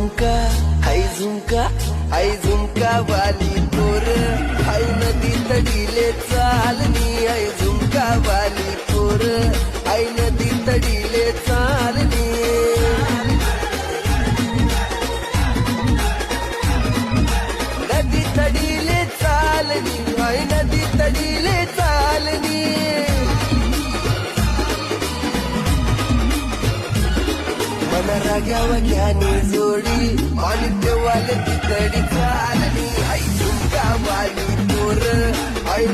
झुमका आई झुमका वाली पोर आई नदी तडीले चालनी आई झुमका वाली पोर आई नदी तडीले चालनी नदी तडीले चालनी आई नदी तडीले चालनी मन राग्यावानी जोडी आणि देवाला तिकडी चालनी आई झुमका वाली पोर आई